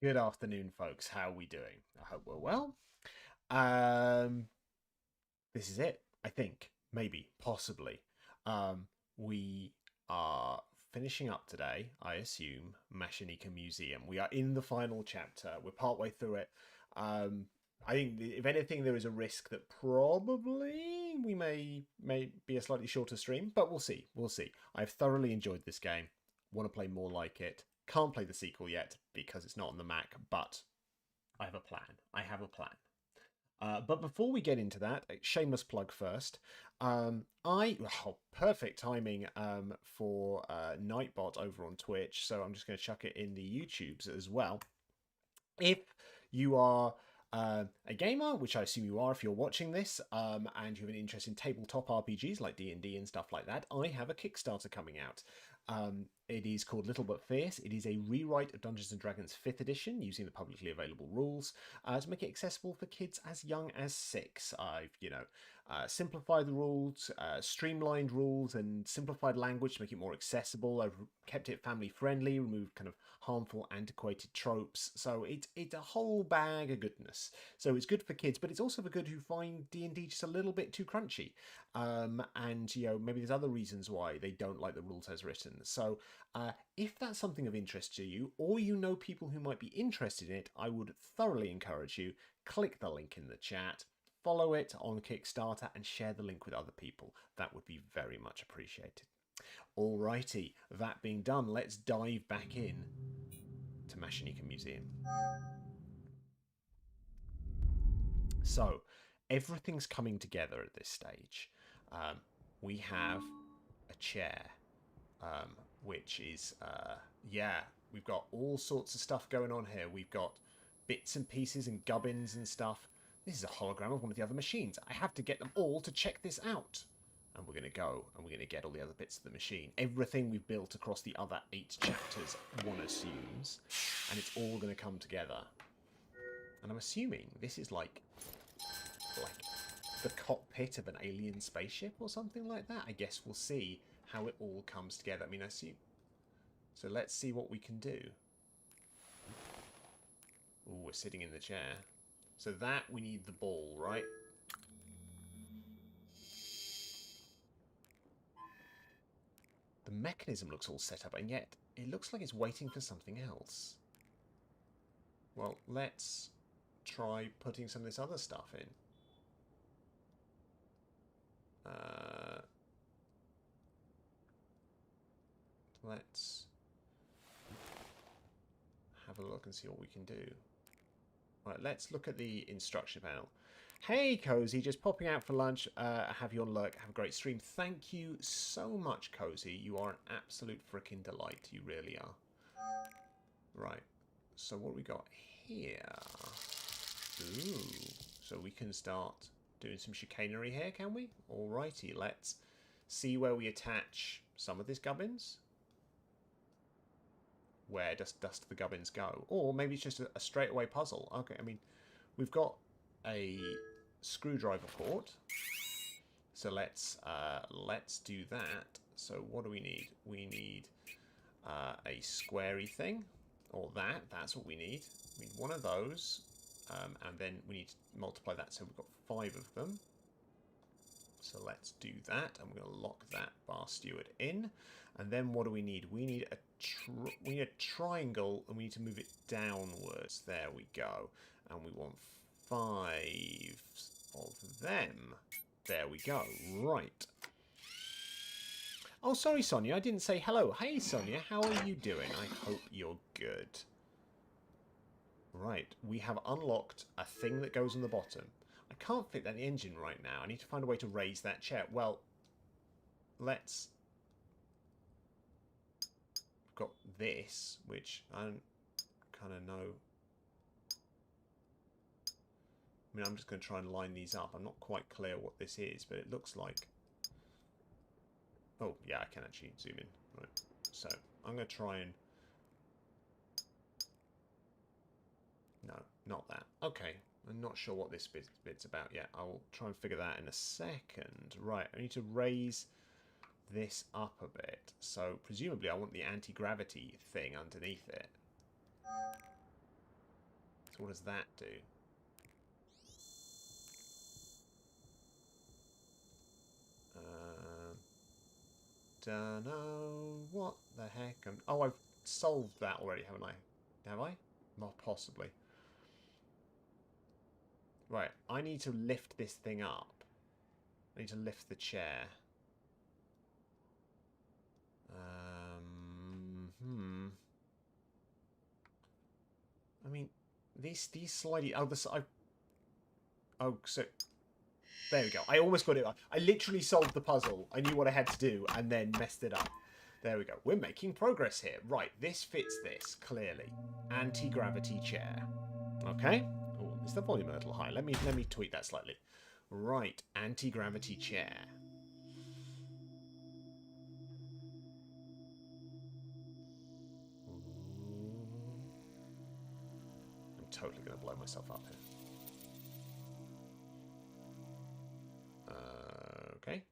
Good afternoon, folks. How are we doing? I hope we're well. Um, this is it, I think. Maybe, possibly. We are finishing up today, I assume, Machinika Museum. We are in the final chapter. We're partway through it. Um, I think, if anything, there is a risk that probably we may be a slightly shorter stream, but we'll see. We'll see. I've thoroughly enjoyed this game. Want to play more like it. Can't play the sequel yet because it's not on the Mac, but I have a plan. I have a plan. But before we get into that, a shameless plug first. Perfect timing for Nightbot over on Twitch. So I'm just going to chuck it in the YouTubes as well. If you are a gamer, which I assume you are if you're watching this, and you have an interest in tabletop RPGs like D&D and stuff like that, I have a Kickstarter coming out. It is called Little But Fierce. It is a rewrite of Dungeons & Dragons 5th edition using the publicly available rules to make it accessible for kids as young as 6. I've, simplified the rules, streamlined rules, and simplified language to make it more accessible. I've kept it family friendly, removed kind of harmful, antiquated tropes. So it's a whole bag of goodness. So it's good for kids, but it's also for good who find D&D just a little bit too crunchy. And maybe there's other reasons why they don't like the rules as written. So if that's something of interest to you, or you know people who might be interested in it, I would thoroughly encourage you, click the link in the chat, follow it on Kickstarter, and share the link with other people. That would be very much appreciated. Alrighty, that being done, let's dive back in to Machinika Museum. So, everything's coming together at this stage. We have a chair, which is, we've got all sorts of stuff going on here. We've got bits and pieces and gubbins and stuff. This is a hologram of one of the other machines. I have to get them all to check this out. And we're going to go and we're going to get all the other bits of the machine. Everything we've built across the other 8 chapters, one assumes. And it's all going to come together. And I'm assuming this is like the cockpit of an alien spaceship or something like that. I guess we'll see how it all comes together. I mean, I see. So let's see what we can do. Ooh, we're sitting in the chair. So that we need the ball, right? The mechanism looks all set up, and yet it looks like it's waiting for something else. Well, let's try putting some of this other stuff in. Let's have a look and see what we can do. Right, let's look at the instruction panel. Hey, Cozy, just popping out for lunch. Have your luck. Have a great stream. Thank you so much, Cozy. You are an absolute freaking delight. You really are. Right, so what we got here? Ooh, so we can start doing some chicanery here, can we? Alrighty, let's see where we attach some of these gubbins. Where does the gubbins go? Or maybe it's just a straightaway puzzle. Okay, I mean, we've got a screwdriver port. So let's do that. So what do we need? We need a squarey thing. Or that's what we need. We need one of those. And then we need to multiply that. So we've got 5 of them. So let's do that. I'm going to lock that bar steward in. And then what do we need? We need a triangle, and we need to move it downwards. There we go. And we want 5 of them. There we go. Right. Oh, sorry, Sonia. I didn't say hello. Hey, Sonia. How are you doing? I hope you're good. Right. We have unlocked a thing that goes on the bottom. I can't fit that in the engine right now. I need to find a way to raise that chair. Well, let's... We've got this, which I don't kind of know. I mean, I'm just going to try and line these up. I'm not quite clear what this is, but it looks like... Oh, yeah, I can actually zoom in. Right. So, I'm going to try and... No, not that. Okay, I'm not sure what this bit's about yet. I'll try and figure that in a second. Right, I need to raise this up a bit. So presumably I want the anti-gravity thing underneath it. So what does that do? Don't know what the heck. Oh, I've solved that already, haven't I? Have I? Not possibly. Right, I need to lift this thing up. I need to lift the chair. I mean, these slidey. Oh, oh, so there we go. I almost got it. I literally solved the puzzle. I knew what I had to do and then messed it up. There we go. We're making progress here. Right, this fits this clearly. Anti-gravity chair. Okay. Oh, is the volume a little high? Let me tweak that slightly. Right, anti-gravity chair. I'm totally going to blow myself up here. Okay.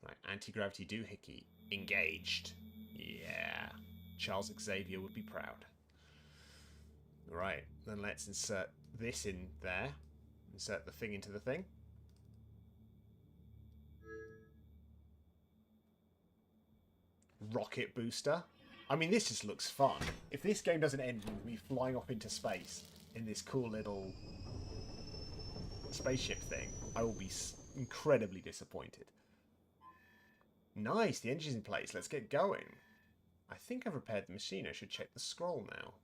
Right, anti-gravity doohickey. Engaged. Yeah. Charles Xavier would be proud. Right, then let's insert this in there. Insert the thing into the thing. Rocket booster. I mean, this just looks fun. If this game doesn't end with me flying off into space in this cool little spaceship thing, I will be incredibly disappointed. Nice, the engine's in place. Let's get going. I think I've repaired the machine. I should check the scroll now.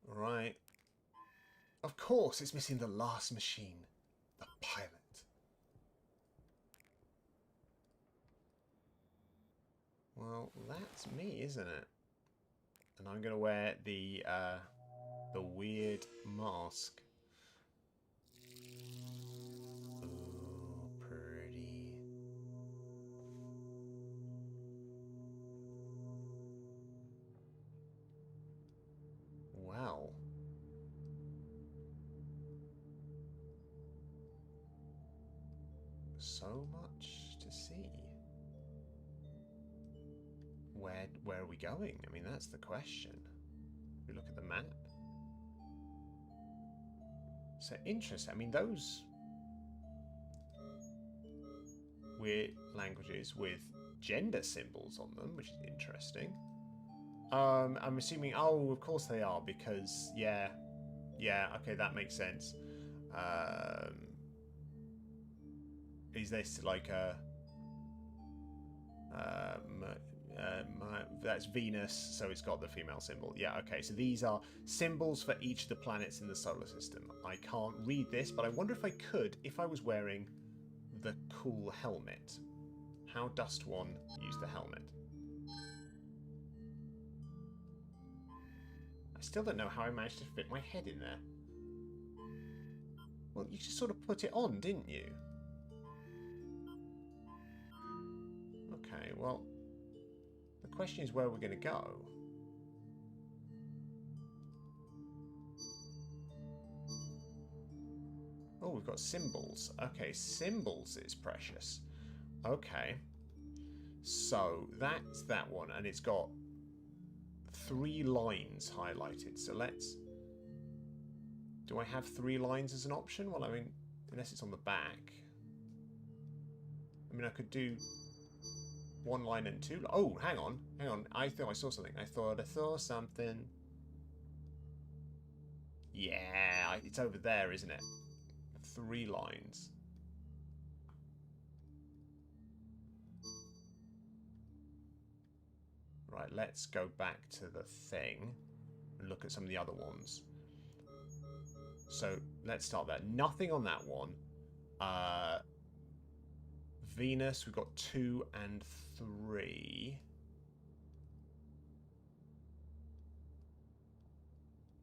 Right. Of course, it's missing the last machine. The pilot. Well, that's me, isn't it? And I'm going to wear the weird mask. Ooh, pretty. Well. So much to see. Where are we going? I mean, that's the question. We look at the map. So interesting. I mean, those weird languages with gender symbols on them, which is interesting. I'm assuming. Oh, of course they are because yeah. Okay, that makes sense. Is this like a? That's Venus, so it's got the female symbol. Yeah, okay, so these are symbols for each of the planets in the solar system. I can't read this, but I wonder if I could if I was wearing the cool helmet. How does one use the helmet? I still don't know how I managed to fit my head in there. Well, you just sort of put it on, didn't you? Okay, well, the question is where we're going to go. Oh, we've got symbols. Okay, symbols is precious. Okay. So, that's that one, and it's got 3 lines highlighted. So let's... Do I have 3 lines as an option? Well, I mean, unless it's on the back. I mean, I could do 1 line and 2... Oh, hang on. I thought I saw something. I saw something. Yeah, it's over there, isn't it? 3 lines. Right, let's go back to the thing and look at some of the other ones. So, let's start there. Nothing on that one. Venus, we've got 2 and 3.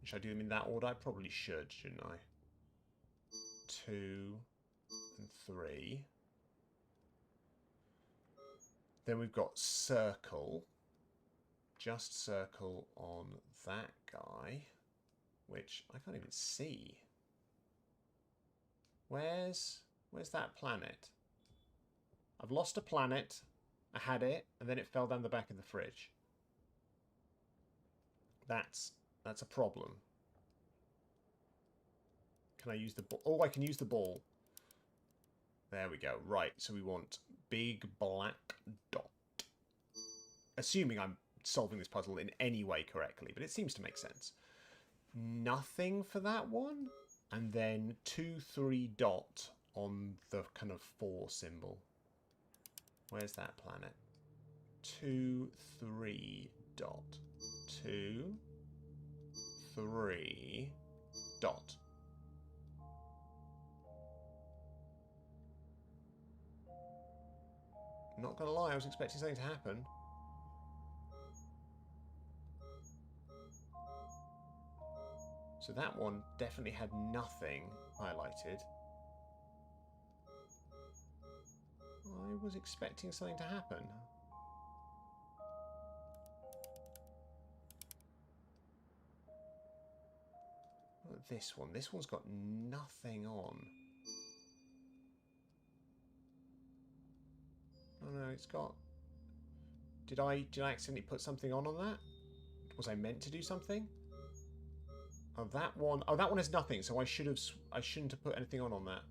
Should I do them in that order? I probably should, shouldn't I? 2 and 3. Then we've got circle. Just circle on that guy, which I can't even see. Where's that planet? I've lost a planet. I had it, and then it fell down the back of the fridge. That's a problem. Can I use the ball? Oh, I can use the ball. There we go. Right, so we want big black dot. Assuming I'm solving this puzzle in any way correctly, but it seems to make sense. Nothing for that one. And then 2, 3 dot on the kind of 4 symbol. Where's that planet? 2, 3 dot. 2, 3 dot. Not gonna lie, I was expecting something to happen. So that one definitely had nothing highlighted. I was expecting something to happen. What about this one? This one's got nothing on. Oh no, it's got... Did I accidentally put something on that? Was I meant to do something? Oh, that one. Oh, that one has nothing. So I shouldn't have put anything on that.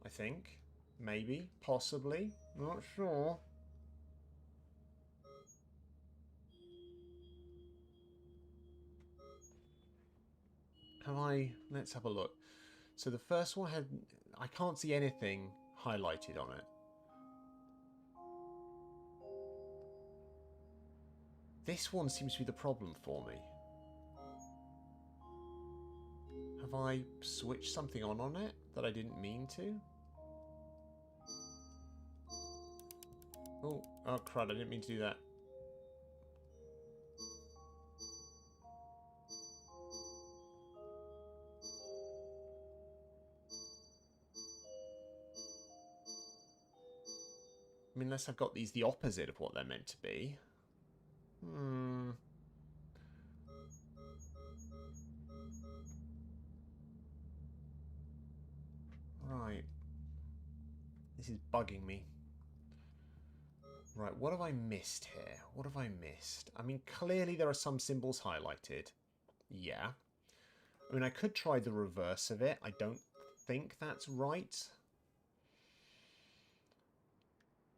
I think, maybe, possibly, not sure. Have I? Let's have a look. So the first one had. I can't see anything highlighted on it. This one seems to be the problem for me. Have I switched something on it that I didn't mean to? Oh crud, I didn't mean to do that. I mean, unless I've got these the opposite of what they're meant to be. Right. This is bugging me. Right, what have I missed here? What have I missed? I mean, clearly there are some symbols highlighted. Yeah. I mean, I could try the reverse of it. I don't think that's right.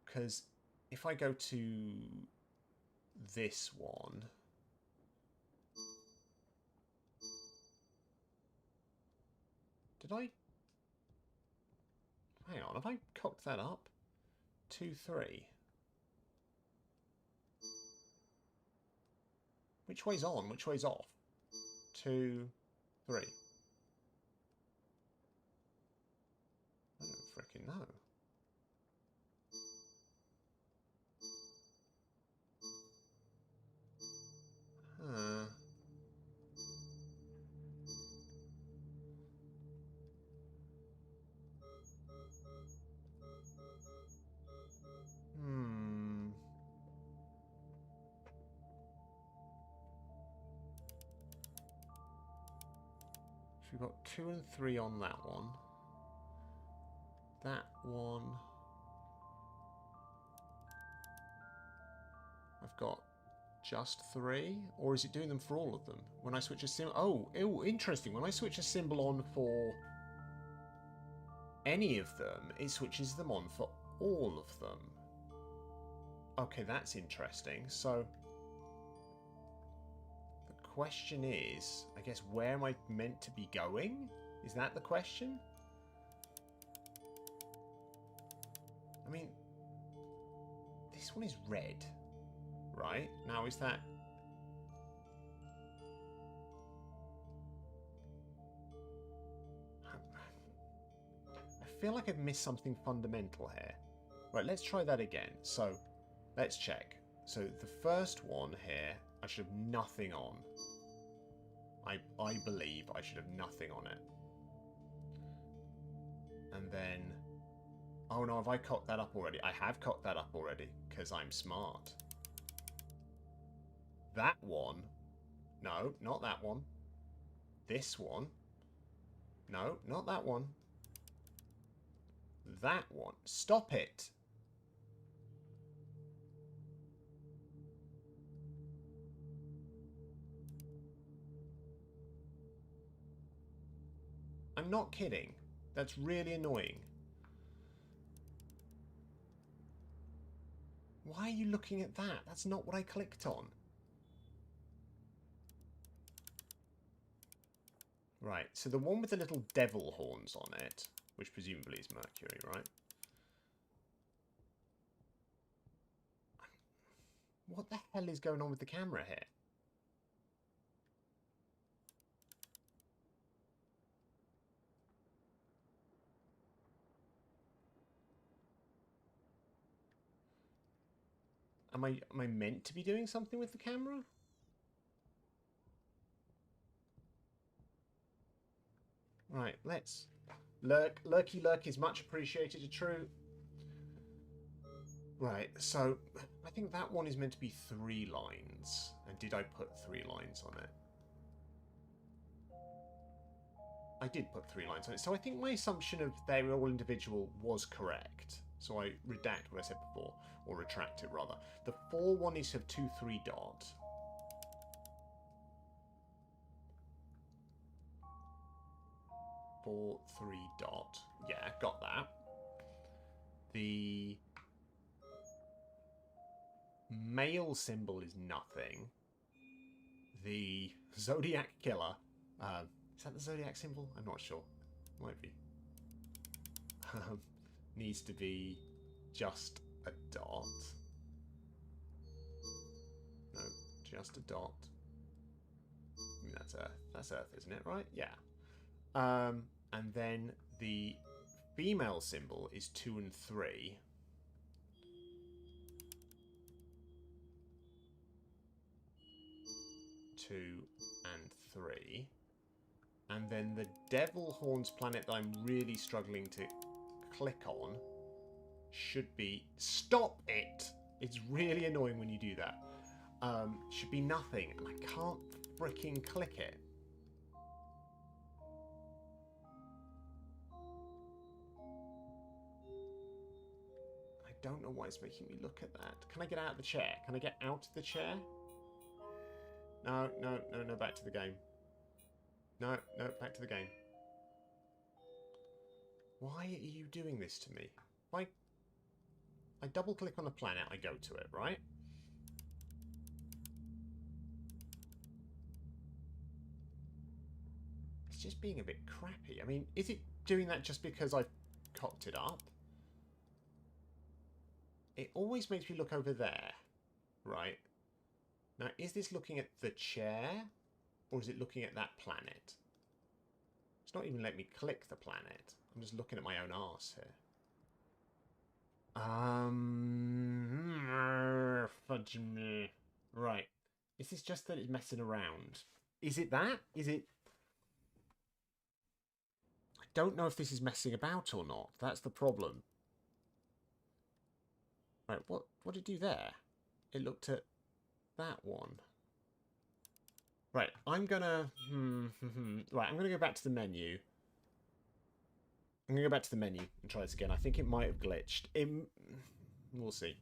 Because if I go to this one... Did I... Hang on, have I cocked that up? 2, 3. Which way's on? Which way's off? 2, 3. I don't freaking know. So we've got 2 and 3 on that one. That one... I've got just 3? Or is it doing them for all of them? When I switch a symbol... Oh, ew, interesting. When I switch a symbol on for any of them, it switches them on for all of them. Okay, that's interesting. So... the question is, I guess, where am I meant to be going? Is that the question? I mean, this one is red, right? Now, is that... I feel like I've missed something fundamental here. Right, let's try that again. So, let's check. So, the first one here, I should have nothing on. I believe I should have nothing on it. And then... Oh no, have I cocked that up already? I have cocked that up already, because I'm smart. That one. No, not that one. This one. No, not that one. that one. Stop it. I'm not kidding. That's really annoying. Why are you looking at that? That's not what I clicked on. Right, so the one with the little devil horns on it, which presumably is Mercury, right? What the hell is going on with the camera here? Am I meant to be doing something with the camera? Right, let's... Lurky lurk is much appreciated, true. Right, so I think that one is meant to be 3 lines. And did I put 3 lines on it? I did put 3 lines on it. So I think my assumption of they were all individual was correct. So I redact what I said before, or retract it rather. The 4 one needs to have 2 3 dot. Four, 3 dot. Yeah, got that. The male symbol is nothing. The Zodiac Killer. Is that the Zodiac symbol? I'm not sure. Might be. Needs to be just a dot. No, just a dot. I mean, that's Earth. That's Earth, isn't it? Right? Yeah. And then the female symbol is 2 and 3. 2 and 3. And then the Devil Horns planet that I'm really struggling to click on should be... Stop it! It's really annoying when you do that. Should be nothing, and I can't freaking click it. I don't know why it's making me look at that. Can I get out of the chair? Can I get out of the chair? No, no, no, no, back to the game. No, no, back to the game. Why are you doing this to me? Like, I double click on a planet, I go to it, right? It's just being a bit crappy. I mean, is it doing that just because I've cocked it up? It always makes me look over there, right? Now, is this looking at the chair, or is it looking at that planet? It's not even letting me click the planet. I'm just looking at my own arse here. Fudge me. Right. Is this just that it's messing around? Is it that? Is it... I don't know if this is messing about or not. That's the problem. Right, what did it do there? It looked at that one. Right, I'm gonna... Right, I'm gonna go back to the menu. I'm gonna go back to the menu and try this again. I think it might have glitched. We'll see.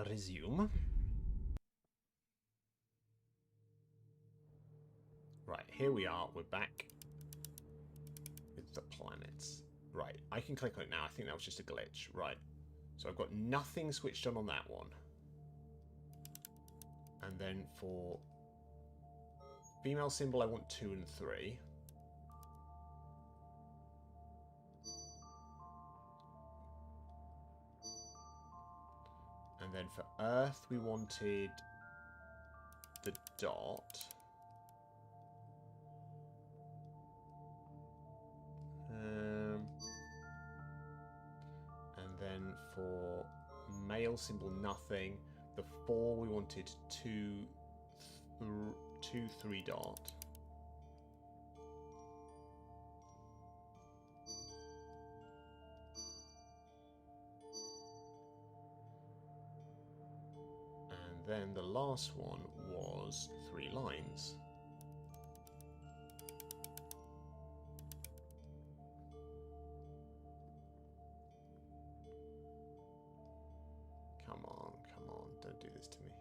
Resume. Right, here we are. We're back with the planets. Right, I can click on it now. I think that was just a glitch. Right, so I've got nothing switched on that one. And then for female symbol, I want 2 and 3. And then for Earth, we wanted the dot. And then for male symbol, nothing. The 4, we wanted 2, 3 dot. And then the last one was 3 lines. Come on, don't do this to me.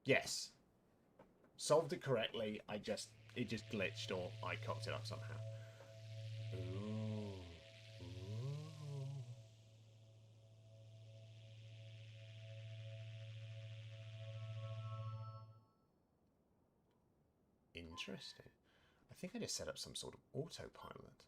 Yes. Solved it correctly. It just glitched, or I cocked it up somehow. Ooh. Interesting. I think I just set up some sort of autopilot.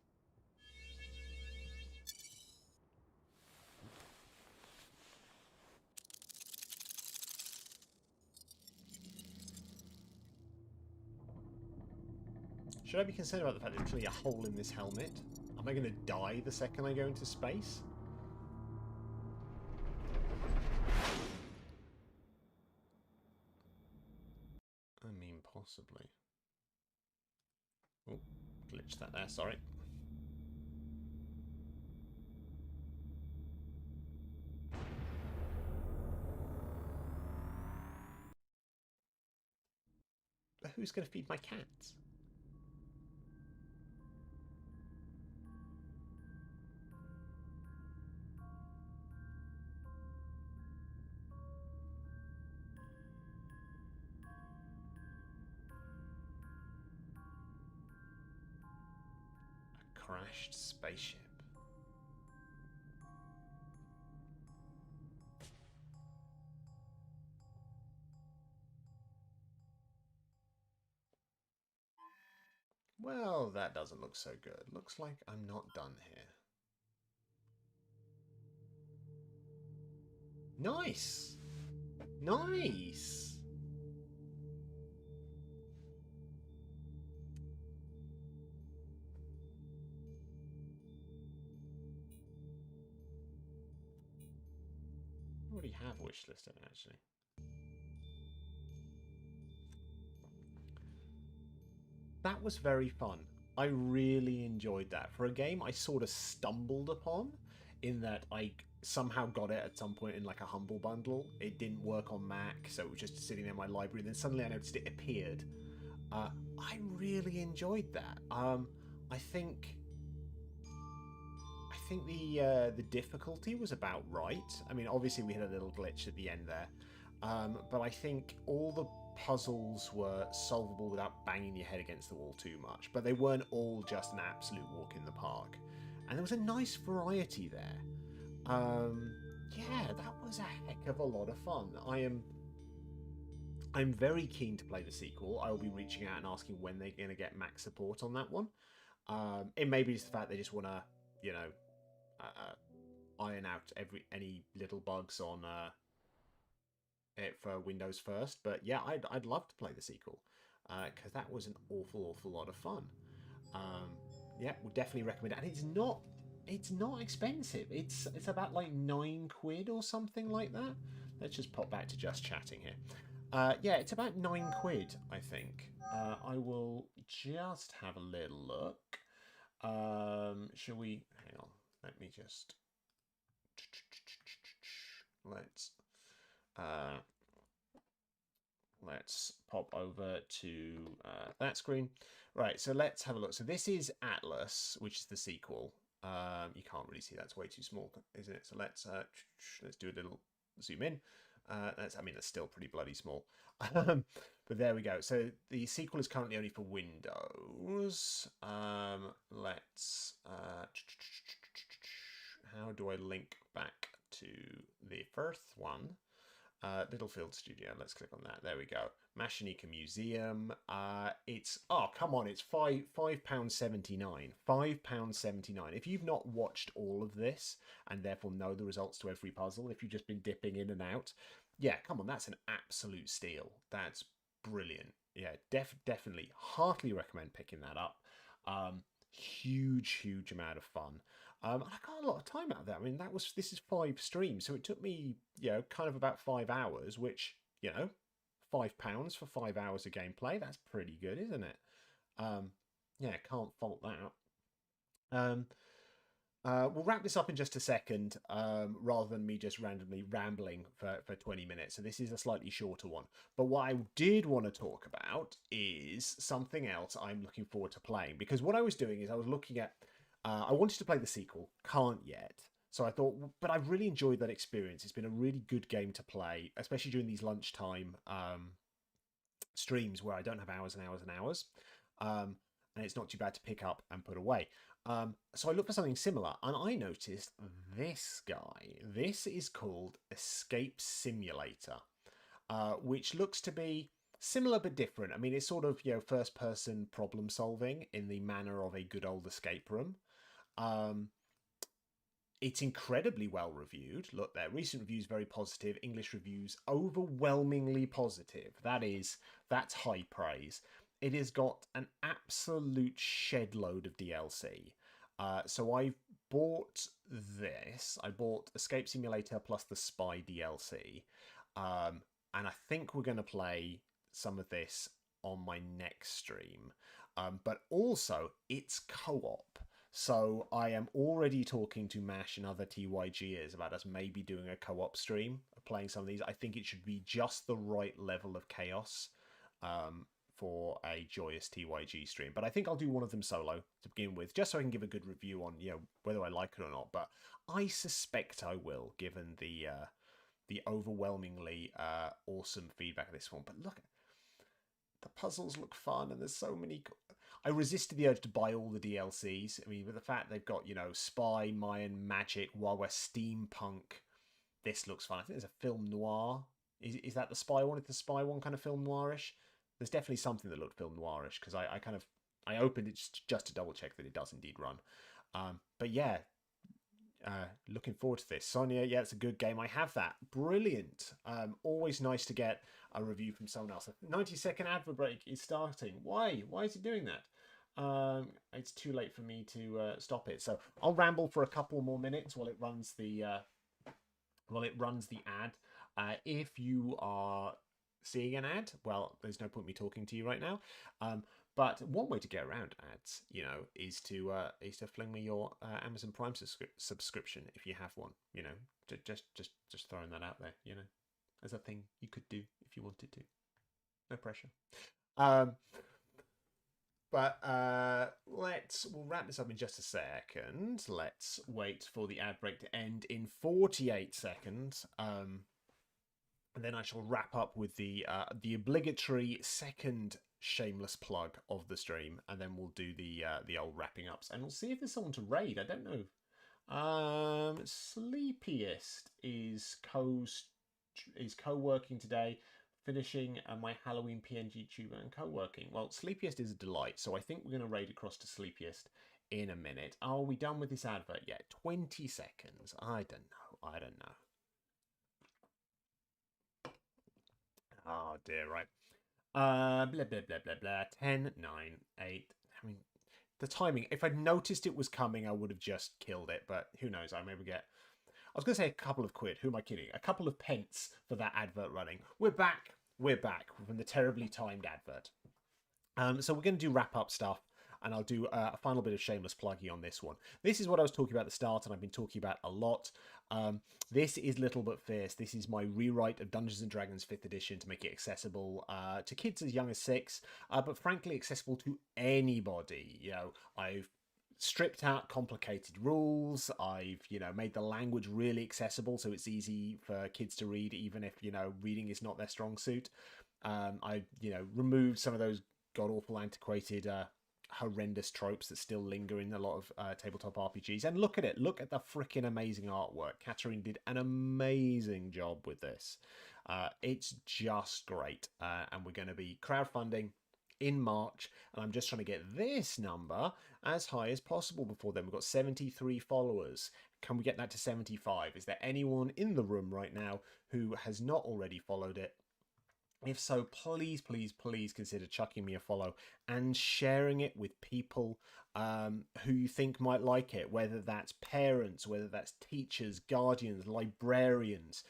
Should I be concerned about the fact there's clearly a hole in this helmet? Am I going to die the second I go into space? I mean, possibly. Oh, glitched that there, sorry. But who's going to feed my cats? A crashed spaceship. Well, that doesn't look so good. Looks like I'm not done here. Nice! Nice! I already have wishlisted, actually. That was very fun. I really enjoyed that. For a game I sort of stumbled upon, in that I somehow got it at some point in like a Humble Bundle. It didn't work on Mac, so it was just sitting there in my library. And then suddenly I noticed it appeared. I really enjoyed that. I think the difficulty was about right. I mean, obviously we had a little glitch at the end there, but I think all the puzzles were solvable without banging your head against the wall too much. But they weren't all just an absolute walk in the park, and there was a nice variety there. Yeah, that was a heck of a lot of fun. I'm very keen to play the sequel. I will be reaching out and asking when they're going to get Mac support on that one. It may be just the fact they just want to, you know, iron out any little bugs on it for Windows first. But yeah, I'd love to play the sequel because that was an awful lot of fun. Yeah, would definitely recommend it. And it's not expensive. It's about like £9 or something like that. Let's just pop back to just chatting here. Yeah, it's about £9, I think. I will just have a little look. Shall we? Hang on. Let me just. Let's pop over to that screen. Right, so let's have a look. So this is Atlas, which is the sequel. You can't really see, that's way too small, isn't it? So let's do a little zoom in. That's still pretty bloody small. But there we go. So the sequel is currently only for Windows. Let's how do I link back to the first one? Littlefield Studio. Let's click on that. There we go. Machinika Museum. It's come on. It's £5.79. £5.79. If you've not watched all of this and therefore know the results to every puzzle, if you've just been dipping in and out, yeah, come on. That's an absolute steal. That's brilliant. Yeah, definitely. Heartily recommend picking that up. Huge amount of fun. I got a lot of time out of that. I mean, this is 5 streams, so it took me, kind of about 5 hours, which, £5 for 5 hours of gameplay, that's pretty good, isn't it? Yeah, can't fault that. We'll wrap this up in just a second, rather than me just randomly rambling for 20 minutes. So this is a slightly shorter one. But what I did want to talk about is something else I'm looking forward to playing. Because what I was doing is I was looking at... I wanted to play the sequel, can't yet. So I thought, but I've really enjoyed that experience. It's been a really good game to play, especially during these lunchtime streams where I don't have hours and hours and hours. Um, and it's not too bad to pick up and put away. So I looked for something similar, and I noticed this guy. This is called Escape Simulator, which looks to be similar but different. I mean, it's sort of, first-person problem solving in the manner of a good old escape room. Um, it's incredibly well reviewed. Look there, recent reviews very positive. English reviews overwhelmingly positive. That's high praise. It has got an absolute shed load of DLC. So I bought this. I bought Escape Simulator plus the Spy DLC. And I think we're going to play some of this on my next stream. But also, it's co-op. So I am already talking to Mash and other TYGers about us maybe doing a co-op stream of playing some of these. I think it should be just the right level of chaos for a joyous TYG stream. But I think I'll do one of them solo to begin with, just so I can give a good review on whether I like it or not. But I suspect I will, given the overwhelmingly awesome feedback of this one. But look, the puzzles look fun, and there's so many. I resisted the urge to buy all the DLCs. I mean, with the fact they've got, Spy, Mayan, Magic, Wild West, Steampunk. This looks fun. I think there's a film noir. Is that the Spy one? Is the Spy one kind of film noirish? There's definitely something that looked film noirish, because I opened it just to double check that it does indeed run. But yeah, looking forward to this. Sonia, yeah, it's a good game. I have that. Brilliant. Always nice to get a review from someone else. A 90-second advert break is starting. Why? Why is it doing that? It's too late for me to stop it. So I'll ramble for a couple more minutes while it runs the ad. If you are seeing an ad, well, there's no point me talking to you right now. But one way to get around ads, is to fling me your Amazon Prime subscription if you have one. Just throwing that out there. As a thing you could do if you wanted to. No pressure. But we'll wrap this up in just a second. Let's wait for the ad break to end in 48 seconds. And then I shall wrap up with the obligatory second shameless plug of the stream, and then we'll do the old wrapping ups, and we'll see if there's someone to raid. I don't know. Sleepiest is co-working today, finishing my Halloween PNG tuber and co-working. Well, Sleepiest is a delight, so I think we're going to raid across to Sleepiest in a minute. Are we done with this advert yet? 20 seconds. I don't know. Oh dear, right. Blah, blah, blah, blah, blah. 10, 9, 8. I mean, the timing. If I'd noticed it was coming, I would have just killed it. But who knows? I maybe get... I was going to say a couple of quid. Who am I kidding? A couple of pence for that advert running. We're back. We're back from the terribly timed advert. So we're going to do wrap-up stuff. And I'll do a final bit of shameless plugging on this one. This is what I was talking about at the start, and I've been talking about a lot. This is Little But Fierce. This is my rewrite of Dungeons & Dragons 5th edition to make it accessible to kids as young as 6, but frankly accessible to anybody. I've stripped out complicated rules. I've, made the language really accessible so it's easy for kids to read, even if, reading is not their strong suit. I've, removed some of those god-awful antiquated... horrendous tropes that still linger in a lot of tabletop RPGs. And look at it. Look at the freaking amazing artwork. Katarine did an amazing job with this. It's just great. And we're going to be crowdfunding in March. And I'm just trying to get this number as high as possible before then. We've got 73 followers. Can we get that to 75? Is there anyone in the room right now who has not already followed it? If so, please, please, please consider chucking me a follow and sharing it with people who you think might like it, whether that's parents, whether that's teachers, guardians, librarians,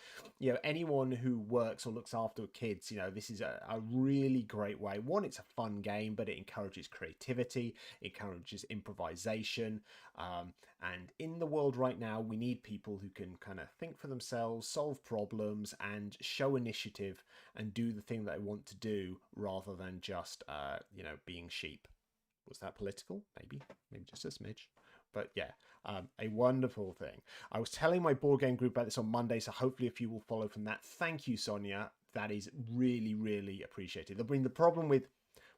anyone who works or looks after kids. This is a really great way. One, it's a fun game, but it encourages creativity, it encourages improvisation. And in the world right now, we need people who can kind of think for themselves, solve problems, and show initiative and do the thing that they want to do rather than just, being sheep. Was that political? Maybe just a smidge. But yeah, a wonderful thing. I was telling my board game group about this on Monday, so hopefully a few will follow from that. Thank you, Sonia. That is really, really appreciated. I mean,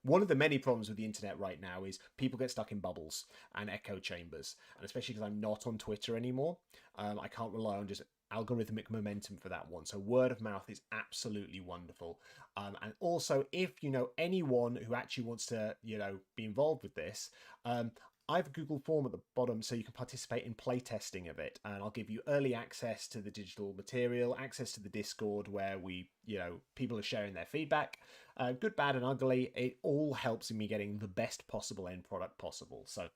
one of the many problems with the internet right now is people get stuck in bubbles and echo chambers, and especially because I'm not on Twitter anymore, I can't rely on just algorithmic momentum for that one. So word of mouth is absolutely wonderful. And also, if you know anyone who actually wants to, be involved with this, I have a Google form at the bottom so you can participate in playtesting of it, and I'll give you early access to the digital material, access to the Discord where people are sharing their feedback, good, bad, and ugly. It all helps in me getting the best possible end product possible. So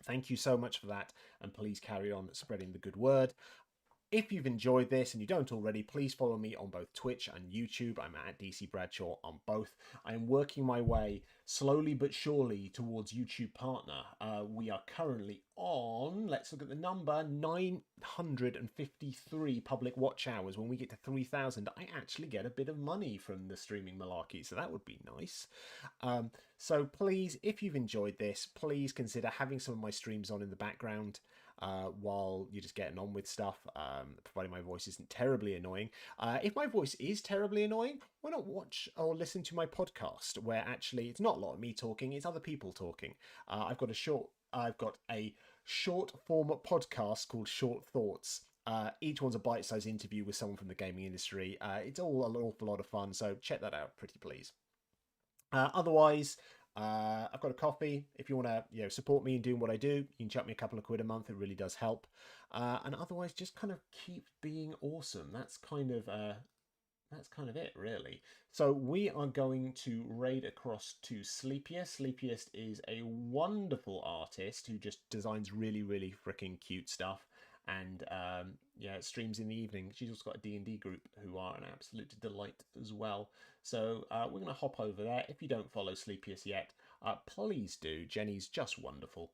thank you so much for that, and please carry on spreading the good word. If you've enjoyed this and you don't already, please follow me on both Twitch and YouTube. I'm at DC Bradshaw on both. I'm working my way slowly but surely towards YouTube partner. We are currently on, let's look at the number, 953 public watch hours. When we get to 3,000, I actually get a bit of money from the streaming malarkey, so that would be nice. So please, if you've enjoyed this, please consider having some of my streams on in the background. While you're just getting on with stuff, providing my voice isn't terribly annoying. If my voice is terribly annoying, why not watch or listen to my podcast, where actually it's not a lot of me talking, it's other people talking. I've got a short form podcast called Short Thoughts. Each one's a bite-sized interview with someone from the gaming industry. It's all an awful lot of fun, so check that out, pretty please. Otherwise, I've got a coffee. If you want to, support me in doing what I do, you can chuck me a couple of quid a month. It really does help. And otherwise, just kind of keep being awesome. That's kind of it, really. So we are going to raid across to Sleepiest. Sleepiest is a wonderful artist who just designs really, really freaking cute stuff. And streams in the evening. She's also got a D&D group who are an absolute delight as well. So we're going to hop over there. If you don't follow Sleepiest yet, please do. Jenny's just wonderful.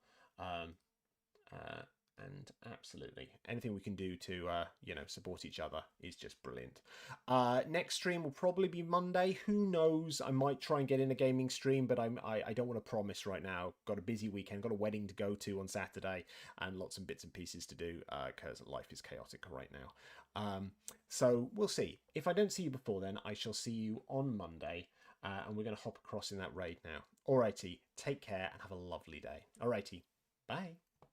And absolutely anything we can do to support each other is just brilliant. Next stream will probably be Monday. Who knows? I might try and get in a gaming stream, but I don't want to promise right now. Got a busy weekend, got a wedding to go to on Saturday, and lots of bits and pieces to do because life is chaotic right now. So we'll see. If I don't see you before then, I shall see you on Monday, and we're going to hop across in that raid now. Alrighty, take care and have a lovely day. Alrighty, bye.